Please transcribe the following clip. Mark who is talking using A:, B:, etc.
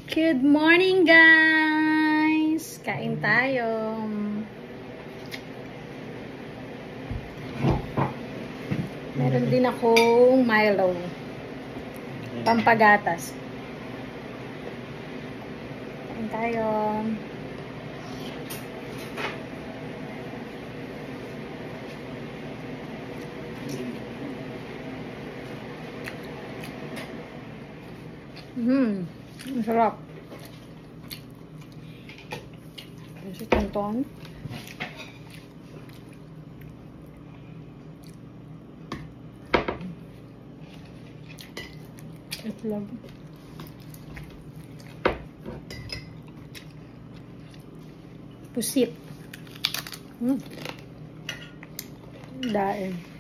A: Good morning, guys! Kain tayo. Meron din akong Milo. Pampagatas. Kain tayo. Masarap. Si Tonton. Itlog. Pusit. Daing.